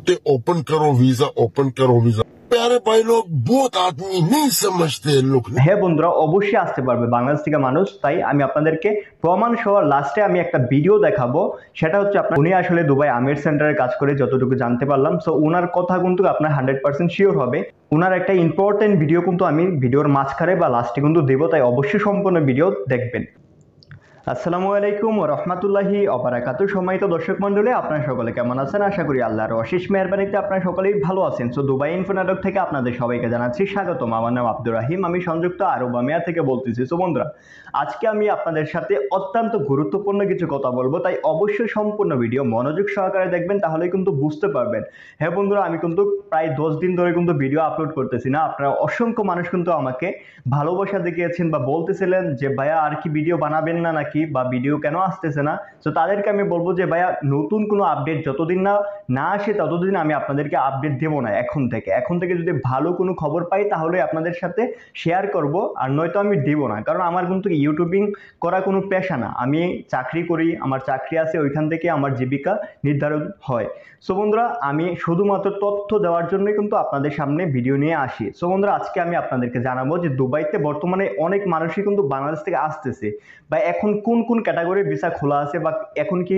बोलते ओपन करो visa, open करो वीजा। प्यारे भाई लोग, बहुत आदमी नहीं समझते लोग। হ্যাঁ বন্ধুরা, অবশ্যই আসতে পারবে বাংলাদেশ থেকে মানুষ। তাই আমি আপনাদেরকে প্রমাণ সহ লাস্টে আমি একটা ভিডিও দেখাবো। সেটা হচ্ছে আপনার উনি আসলে দুবাই আমির সেন্টারে কাজ করে যতটুকু জানতে পারলাম। সো ওনার কথা কিন্তু আপনার 100% শিওর হবে। ওনার একটা ইম্পর্টেন্ট ভিডিও কিন্তু আমি ভিডিওর মাঝখানে বা লাস্টে কিন্তু দেবো, তাই অবশ্যই সম্পূর্ণ ভিডিও দেখবেন। আসসালামু আলাইকুম ওয়া রাহমাতুল্লাহি ওয়া বারাকাতুহু। সম্মানিত দর্শক মণ্ডলী, আপনারা সকলে কেমন আছেন? আশা করি আল্লাহর অশেষ মেহেরবানিতে আপনারা সকলেই ভালো আছেন। সো দুবাই ইনফো নাটক থেকে আপনাদের সবাইকে জানাচ্ছি স্বাগতম। আমার নাম আব্দুর রাহিম, আমি সংযুক্ত আরব আমিরাত থেকে বলতেছি। সো বন্ধুরা, আজকে আমি আপনাদের সাথে অত্যন্ত গুরুত্বপূর্ণ কিছু কথা বলবো, তাই অবশ্যই সম্পূর্ণ ভিডিও মনোযোগ সহকারে দেখবেন, তাহলে কিন্তু বুঝতে পারবেন। হ্যাঁ বন্ধুরা, আমি কিন্তু প্রায় 10 দিন ধরে কিন্তু ভিডিও আপলোড করতেছি না। আপনারা অসংখ্য মানুষ কিন্তু আমাকে ভালোবাসা দেখিয়েছেন বা বলতেছিলেন যে ভাইয়া আর কি ভিডিও বানাবেন না নাকি, বা ভিডিও কেন আসতেছে না। তো তাদেরকে আমি বলবো যে ভাইয়া, নতুন কোনো আপডেট যতদিন না আসে ততদিন আমি আপনাদেরকে আপডেট দেবো না। এখন থেকে যদি ভালো কোনো খবর পাই তাহলে আপনাদের সাথে শেয়ার করব, আর নয়তো আমি দেবো না। কারণ আমার কিন্তু ইউটিউবিং করা কোনো পেশা না। আমি চাকরি করি, আমার চাকরি আছে, ওইখান থেকে আমার জীবিকা নির্ধারণ হয়। সো বন্ধুরা, আমি শুধুমাত্র তথ্য দেওয়ার জন্যই কিন্তু আপনাদের সামনে ভিডিও নিয়ে আসি। সো বন্ধুরা, আজকে আমি আপনাদেরকে জানাবো যে দুবাইতে বর্তমানে অনেক মানুষই কিন্তু বাংলাদেশ থেকে আসতেছে, বা এখন কোন কোন ক্যাটাগরির ভিসা খোলা আছে, বা এখন কি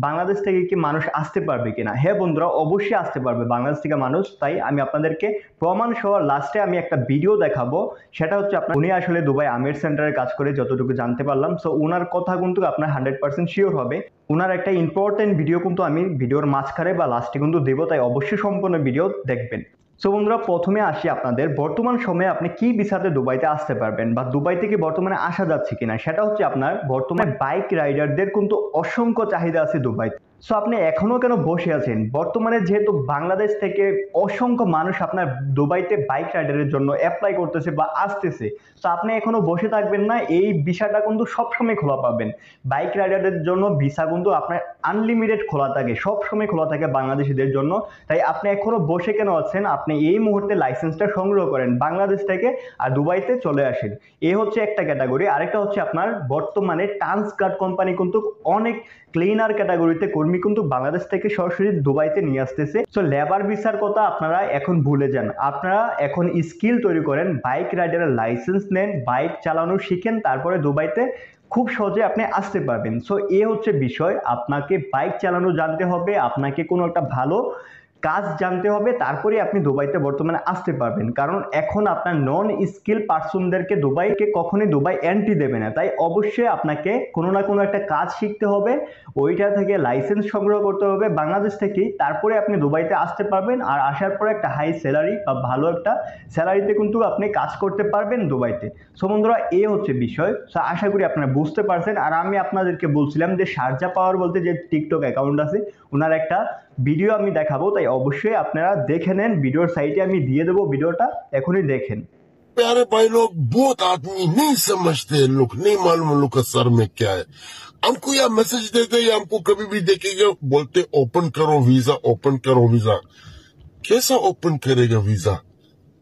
বাংলাদেশ থেকে কি মানুষ আসতে পারবে কিনা। হ্যাঁ বন্ধুরা, অবশ্যই আসতে পারবে বাংলাদেশ থেকে মানুষ। তাই আমি আপনাদেরকে প্রমাণ সহ লাস্টে আমি একটা ভিডিও দেখাবো। সেটা হচ্ছে আপনার উনি আসলে দুবাই আমির সেন্টারে কাজ করে যতটুকু জানতে পারলাম। সো ওনার কথা কিন্তু আপনার 100% শিওর হবে। ওনার একটা ইম্পর্টেন্ট ভিডিও কিন্তু আমি ভিডিওর মাঝখানে বা লাস্টে কিন্তু দেবো, তাই অবশ্যই সম্পূর্ণ ভিডিও দেখবেন। সো বন্ধুরা, প্রথমে আসি আপনাদের বর্তমান সময়ে আপনি কি ভিসাতে দুবাইতে আসতে পারবেন, বা দুবাই থেকে বর্তমানে আসা যাচ্ছে কিনা। সেটা হচ্ছে আপনার বর্তমানে বাইক রাইডারদের কিন্তু অসংখ্য চাহিদা আছে দুবাইতে। সো আপনি এখনো কেন বসে আছেন? বর্তমানে যেহেতু বাংলাদেশ থেকে অসংখ্য মানুষ আপনার দুবাইতে বাইক রাইডারের জন্য অ্যাপ্লাই করতেছে বা আসতেছে, তো আপনি এখনো বসে থাকবেন না। এই ভিসাটা কিন্তু সবসময় খোলা পাবেন। বাইক রাইডারদের জন্য ভিসা কিন্তু আপনার আনলিমিটেড খোলা থাকে, সবসময় খোলা থাকে বাংলাদেশিদের জন্য। তাই আপনি এখনো বসে কেন আছেন? আপনি এই মুহূর্তে লাইসেন্সটা সংগ্রহ করেন বাংলাদেশ থেকে, আর দুবাইতে চলে আসেন। এই হচ্ছে একটা ক্যাটাগরি। আরেকটা হচ্ছে আপনার বর্তমানে ট্রান্সগার্ড কোম্পানি কিন্তু অনেক ক্লিনার ক্যাটাগরিতে কর্মী কিন্তু বাংলাদেশ থেকে সরাসরি দুবাইতে নিয়ে আসতেছে। সো লেবার ভিসার কথা আপনারা এখন ভুলে যান। আপনারা এখন স্কিল তৈরি করেন, বাইক রাইডারের লাইসেন্স নেন, বাইক চালানো শিখেন, তারপরে দুবাইতে খুব সহজে আপনি আসতে পারবেন। সো এ হচ্ছে বিষয়। আপনাকে বাইক চালানো জানতে হবে, আপনাকে কোনো একটা ভালো কাজ জানতে হবে, তারপরে আপনি দুবাইতে বর্তমানে আসতে পারবেন। কারণ এখন আপনার নন স্কিল পার্সনদেরকে দুবাইকে কখনোই দুবাই এন্ট্রি দেবে না। তাই অবশ্যই আপনাকে কোনো না কোনো একটা কাজ শিখতে হবে, ওইটা থেকে লাইসেন্স সংগ্রহ করতে হবে বাংলাদেশ থেকেই, তারপরে আপনি দুবাইতে আসতে পারবেন। আর আসার পরে একটা হাই স্যালারি বা ভালো একটা স্যালারিতে কিন্তু আপনি কাজ করতে পারবেন দুবাইতে। সো বন্ধুরা, এই হচ্ছে বিষয়। সো আশা করি আপনারা বুঝতে পারছেন। আর আমি আপনাদেরকে বলছিলাম যে শারজা পাওয়ার বলতে যে টিকটক অ্যাকাউন্ট আছে, ওনার একটা ভিডিও আমি দেখাবো, তাই অবশ্যই আপনারা দেখে নেন। ভিডিওর সাইটে আমি দিয়ে দেবো, ভিডিওটা এখনই দেখেন। प्यारे भाई लोग, बहुत आदमी नहीं समझते, लोग नहीं मालूम लोग का सर में क्या है। हमको या मैसेज देते या हमको कभी भी देखेगा बोलते ओपन करो वीजा, ओपन करो वीजा। कैसा ओपन करेगा वीजा?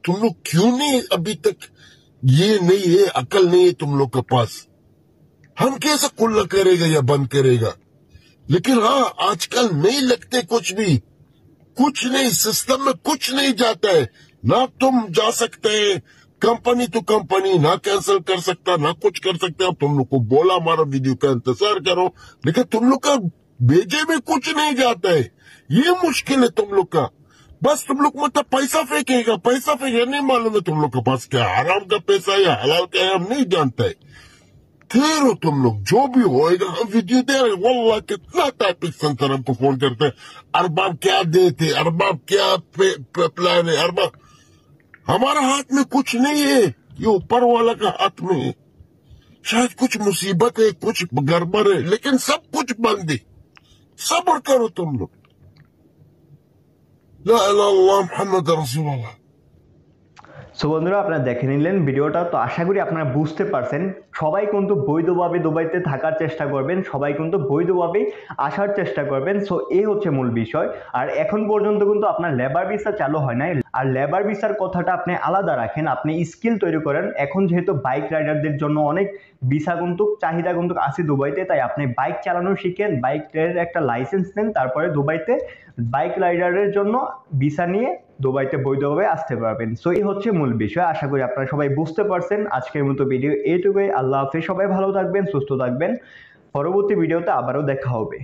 तुम लोग क्यों नहीं अभी तक, ये नहीं है, अकल नहीं है तुम लोग के पास। हम कैसे खुला करेगा या बंद करेगा? लेकिन हाँ, आजकल नहीं लगते कुछ भी, कुछ नहीं, सिस्टम में कुछ नहीं जाता है। ना तुम जा सकते हैं कंपनी टू कंपनी, ना कैंसिल कर सकता, ना कुछ कर सकते। अब तुम लोग को बोला हमारा वीडियो का इंतजार करो, लेकिन तुम लोग का भेजे में कुछ नहीं जाता है। ये मुश्किल है तुम लोग का। बस तुम लोग मतलब पैसा फेंकेगा, पैसा फेंकेगा, नहीं मालूम है तुम लोग के पास क्या हराम का पैसा है या हलाल का है, हम नहीं जानते है। ठहरो तुम लोग, जो भी होएगा हम वीडियो दे रहे। वल्लाह कितना टाइपिक सेंटर हमको फोन करते हैं, अरबाब क्या देते, अरबाब क्या प्लान है, अरबाब। हमारा हाथ में कुछ नहीं है, ये ऊपर वाला का हाथ में है। शायद कुछ मुसीबत है, कुछ गड़बड़ है, लेकिन सब कुछ बंद है। सब्र करो तुम लोग। ला इलाहा इल्लल्लाह मुहम्मद रसूलुल्लाह। সো বন্ধুরা, আপনারা দেখে নিলেন ভিডিওটা। তো আশা করি আপনারা বুঝতে পারছেন সবাই কিন্তু বৈধভাবে দুবাইতে থাকার চেষ্টা করবেন, সবাই কিন্তু বৈধভাবে আসার চেষ্টা করবেন। সো এই হচ্ছে মূল বিষয়। আর এখন পর্যন্ত কিন্তু আপনার লেবার ভিসা চালু হয় নাই। আর লেবার ভিসার কথাটা আপনি আলাদা রাখেন, আপনি স্কিল তৈরি করেন। এখন যেহেতু বাইক রাইডারদের জন্য অনেক ভিসা কিন্তু চাহিদা কিন্তু আছে দুবাইতে, তাই আপনি বাইক চালানো শিখেন, বাইকের একটা লাইসেন্স নেন, তারপরে দুবাইতে বাইক রাইডারের জন্য ভিসা নিয়ে দুবাইতে বৈধভাবে আসতে পারবেন। সো এই হচ্ছে মূল বিষয়। আশা করি আপনারা সবাই বুঝতে পারছেন। আজকের মতো ভিডিও এইটুকুই। আল্লাহ হাফেজ, সবাই ভালো থাকবেন, সুস্থ থাকবেন। পরবর্তী ভিডিওতে আবারও দেখা হবে।